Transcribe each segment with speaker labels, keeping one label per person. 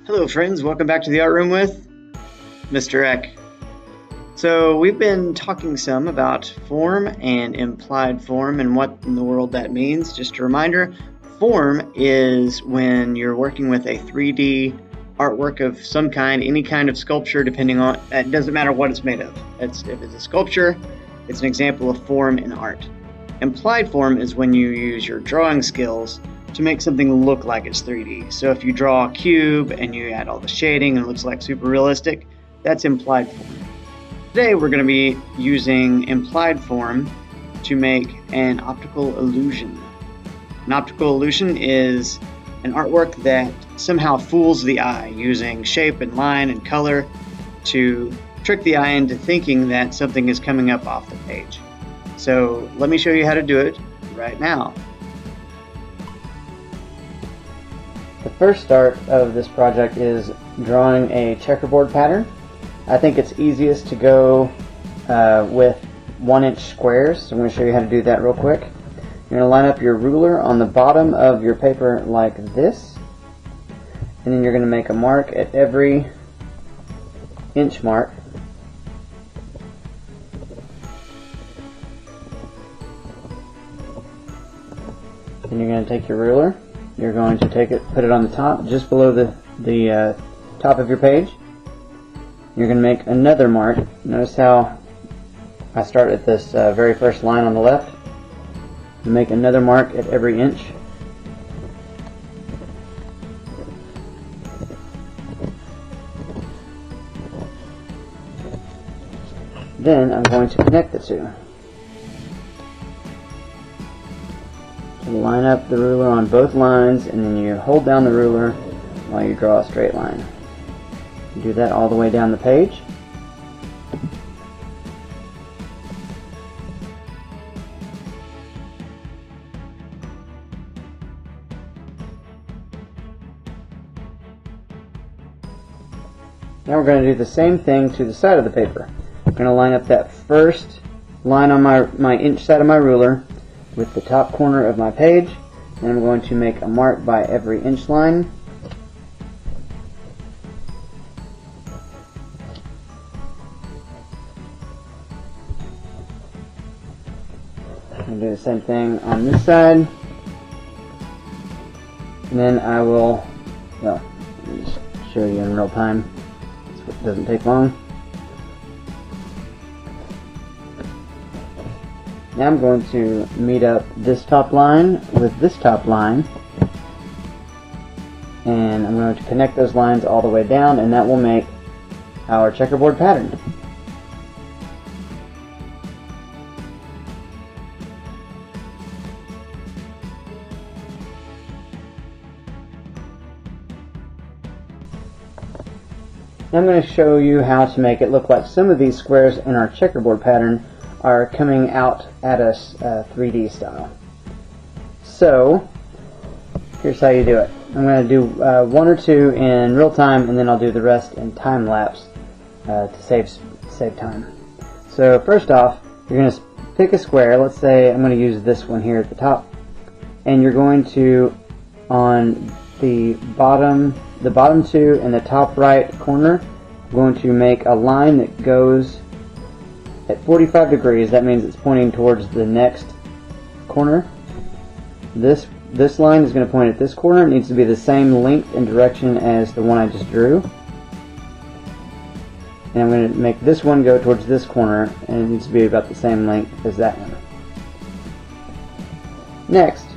Speaker 1: Hello friends, welcome back to the Art Room with Mr. Eck. So we've been talking some about form and implied form and what in the world that means. Just a reminder, form is when you're working with a 3D artwork of some kind, any kind of sculpture, depending on, it doesn't matter what it's made of. If it's a sculpture, it's an example of form in art. Implied form is when you use your drawing skills to make something look like it's 3D. So if you draw a cube and you add all the shading and it looks like super realistic, that's implied form. Today we're going to be using implied form to make an optical illusion. An optical illusion is an artwork that somehow fools the eye using shape and line and color to trick the eye into thinking that something is coming up off the page. So let me show you how to do it right now.
Speaker 2: The first start of this project is drawing a checkerboard pattern. I think it's easiest to go with 1-inch squares, so I'm going to show you how to do that real quick. You're going to line up your ruler on the bottom of your paper like this, and then you're going to make a mark at every inch mark. Then you're going to take your ruler. You're going to take it, put it on the top, just below the top of your page. You're going to make another mark. Notice how I start at this very first line on the left. You make another mark at every inch. Then I'm going to connect the two. Line up the ruler on both lines, and then you hold down the ruler while you draw a straight line. You do that all the way down the page. Now we're going to do the same thing to the side of the paper. I'm going to line up that first line on my inch side of my ruler with the top corner of my page, and I'm going to make a mark by every inch line. I'm going to do the same thing on this side, and then I will, well, let me just show you in real time. It doesn't take long. Now I'm going to meet up this top line with this top line, and I'm going to connect those lines all the way down, and that will make our checkerboard pattern. Now I'm going to show you how to make it look like some of these squares in our checkerboard pattern are coming out at us 3D style. So here's how you do it. I'm going to do one or two in real time, and then I'll do the rest in time lapse to save time. So first off, you're going to pick a square. Let's say I'm going to use this one here at the top, and you're going to, on the bottom two and the top right corner, I'm going to make a line that goes at 45 degrees. That means it's pointing towards the next corner. This line is going to point at this corner. It needs to be the same length and direction as the one I just drew. And I'm going to make this one go towards this corner, and it needs to be about the same length as that one. Next,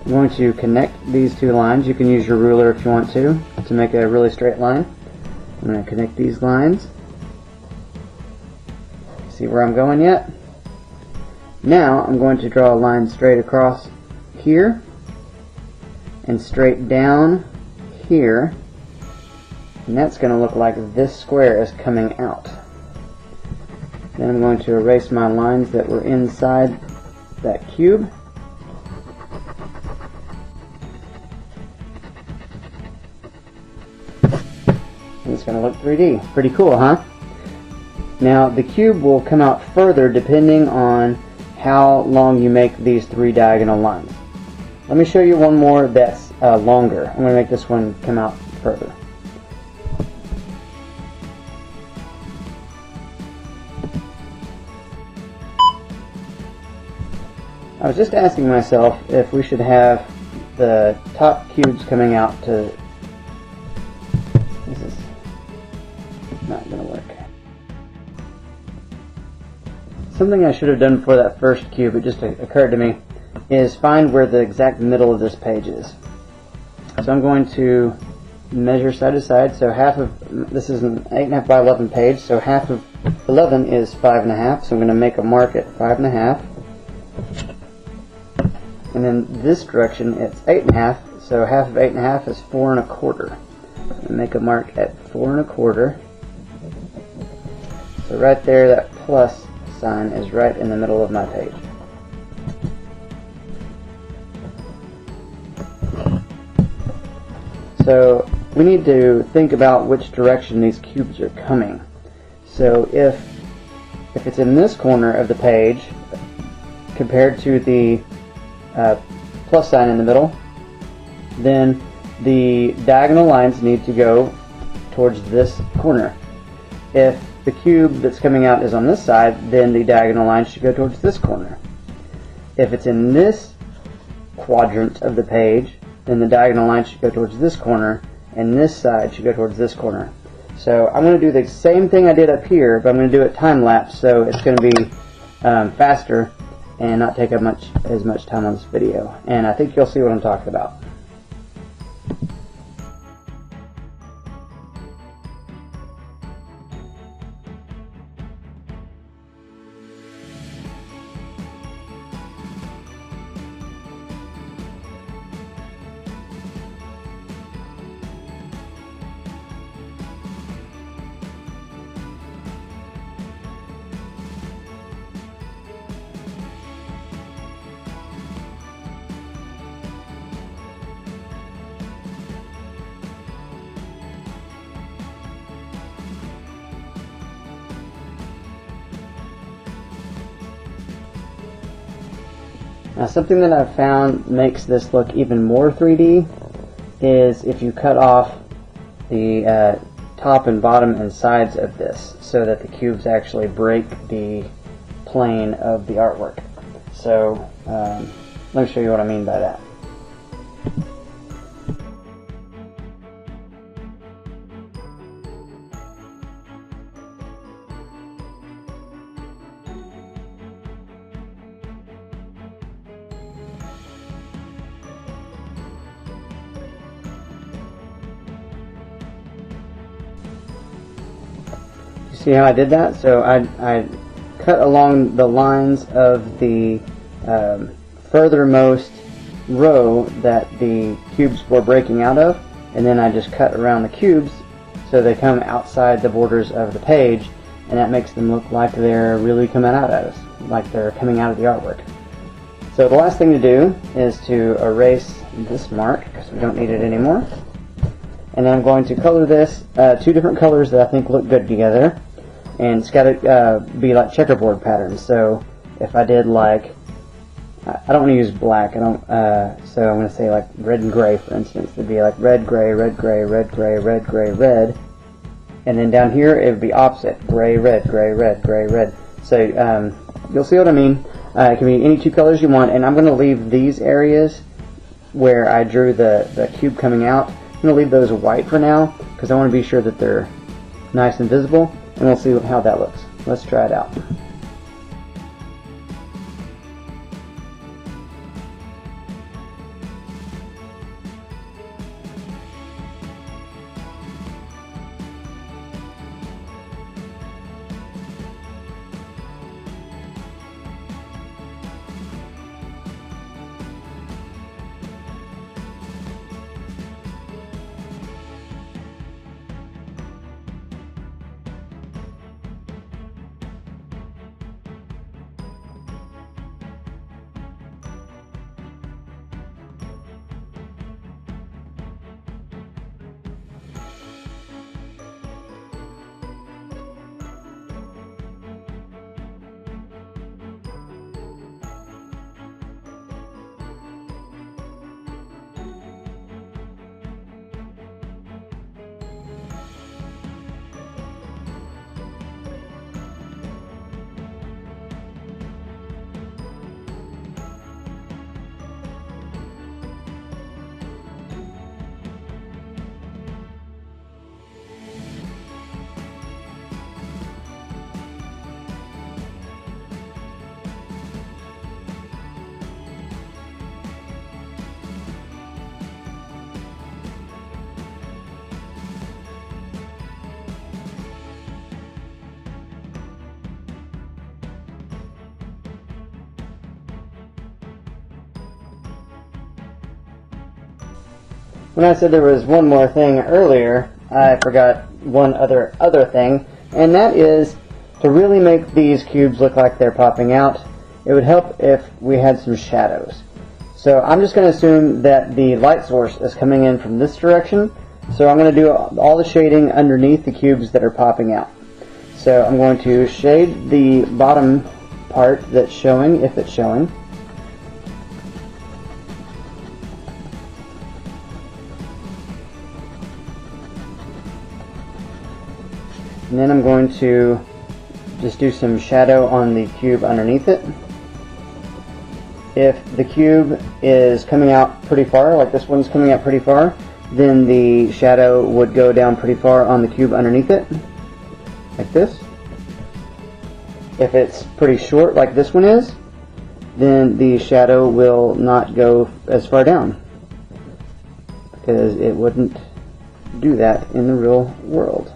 Speaker 2: I'm going to connect these two lines. You can use your ruler if you want to make a really straight line. I'm going to connect these lines. See where I'm going yet? Now I'm going to draw a line straight across here and straight down here, and that's going to look like this square is coming out. Then I'm going to erase my lines that were inside that cube. And it's going to look 3D. Pretty cool, huh? Now the cube will come out further depending on how long you make these three diagonal lines. Let me show you one more that's longer. I'm going to make this one come out further. I was just asking myself if we should have the top cubes coming out to... This is not going to work. Something I should have done for that first cube, it just occurred to me, is find where the exact middle of this page is. So I'm going to measure side to side. So half of this is an 8.5 by 11 page, so half of 11 is 5.5. So I'm going to make a mark at 5.5. And then this direction it's 8.5, so half of 8.5 is 4.25. Make a mark at 4.25. So right there, that plus sign is right in the middle of my page. So we need to think about which direction these cubes are coming. So if it's in this corner of the page compared to the plus sign in the middle, then the diagonal lines need to go towards this corner. If the cube that's coming out is on this side, then the diagonal line should go towards this corner. If it's in this quadrant of the page, then the diagonal line should go towards this corner, and this side should go towards this corner. So I'm going to do the same thing I did up here, but I'm going to do it time-lapse, so it's going to be faster and not take as much time on this video. And I think you'll see what I'm talking about. Now, something that I've found makes this look even more 3D is if you cut off the top and bottom and sides of this so that the cubes actually break the plane of the artwork. So let me show you what I mean by that. See how I did that? So I cut along the lines of the furthermost row that the cubes were breaking out of, and then I just cut around the cubes so they come outside the borders of the page, and that makes them look like they're really coming out at us, like they're coming out of the artwork. So the last thing to do is to erase this mark because we don't need it anymore. And then I'm going to color this two different colors that I think look good together. And it's got to be like checkerboard patterns. So if I did like, I don't want to use black. I don't. So I'm going to say like red and gray, for instance. It'd be like red, gray, red, gray, red, gray, red, gray, red. And then down here it would be opposite: gray, red, gray, red, gray, red. So you'll see what I mean. It can be any two colors you want. And I'm going to leave these areas where I drew the cube coming out. I'm going to leave those white for now because I want to be sure that they're nice and visible. And we'll see how that looks. Let's try it out. when I said there was one more thing earlier, I forgot one other thing, and that is to really make these cubes look like they're popping out. It would help if we had some shadows. So I'm just going to assume that the light source is coming in from this direction. So I'm going to do all the shading underneath the cubes that are popping out. So I'm going to shade the bottom part that's showing, if it's showing. And then I'm going to just do some shadow on the cube underneath it. If the cube is coming out pretty far, like this one's coming out pretty far, then the shadow would go down pretty far on the cube underneath it, like this. If it's pretty short, like this one is, then the shadow will not go as far down, because it wouldn't do that in the real world.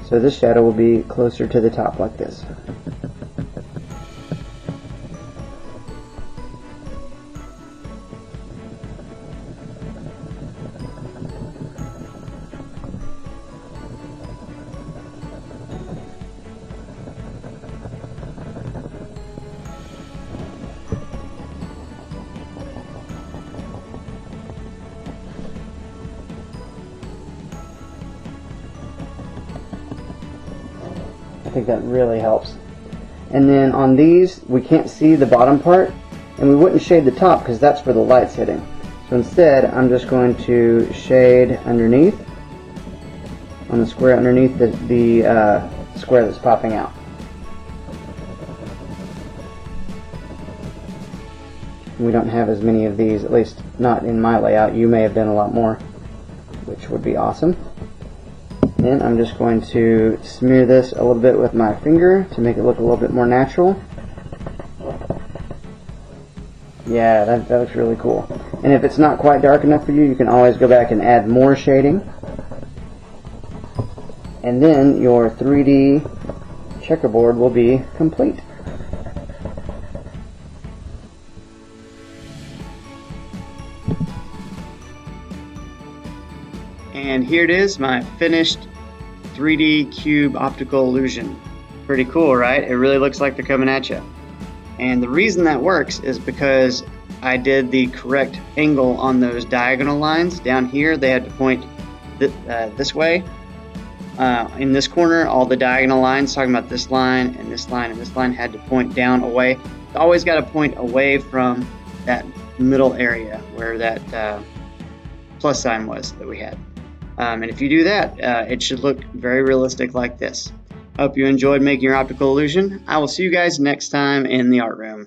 Speaker 2: So this shadow will be closer to the top like this. I think that really helps. And then on these, we can't see the bottom part, and we wouldn't shade the top because that's where the light's hitting. So instead, I'm just going to shade underneath, on the square underneath the square that's popping out. We don't have as many of these, at least not in my layout. You may have done a lot more, which would be awesome. Then I'm just going to smear this a little bit with my finger to make it look a little bit more natural. Yeah, that looks really cool. And if it's not quite dark enough for you, you can always go back and add more shading. And then your 3D checkerboard will be complete.
Speaker 1: And here it is, my finished 3D cube optical illusion. Pretty cool, right? It really looks like they're coming at you. And the reason that works is because I did the correct angle on those diagonal lines. Down here, they had to point this way. In this corner, all the diagonal lines, talking about this line and this line and this line, had to point down away. It's always got to point away from that middle area where that plus sign was that we had. And if you do that, it should look very realistic like this. Hope you enjoyed making your optical illusion. I will see you guys next time in the art room.